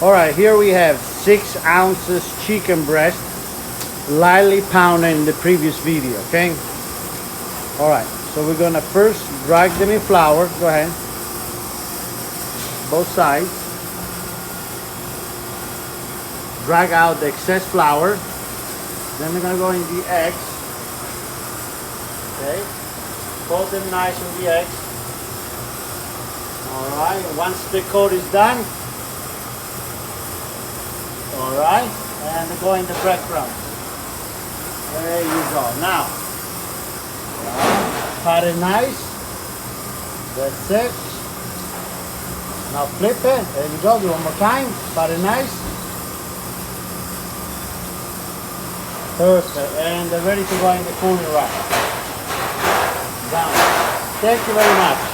All right, here we have 6 ounces chicken breast, lightly pounded in the previous video, okay? All right, so we're gonna first drag them in flour. Go ahead. Both sides. Drag out the excess flour. Then we're gonna go in the eggs. Okay. Coat them nice with the eggs. All right. Once the coat is done. All right. And go in the breadcrumbs. There you go. Now, pat it nice. That's it. Now flip it. There you go. Do it one more time. Pat it nice. Perfect. And they're ready to go in the cooling rack. Down. Thank you very much.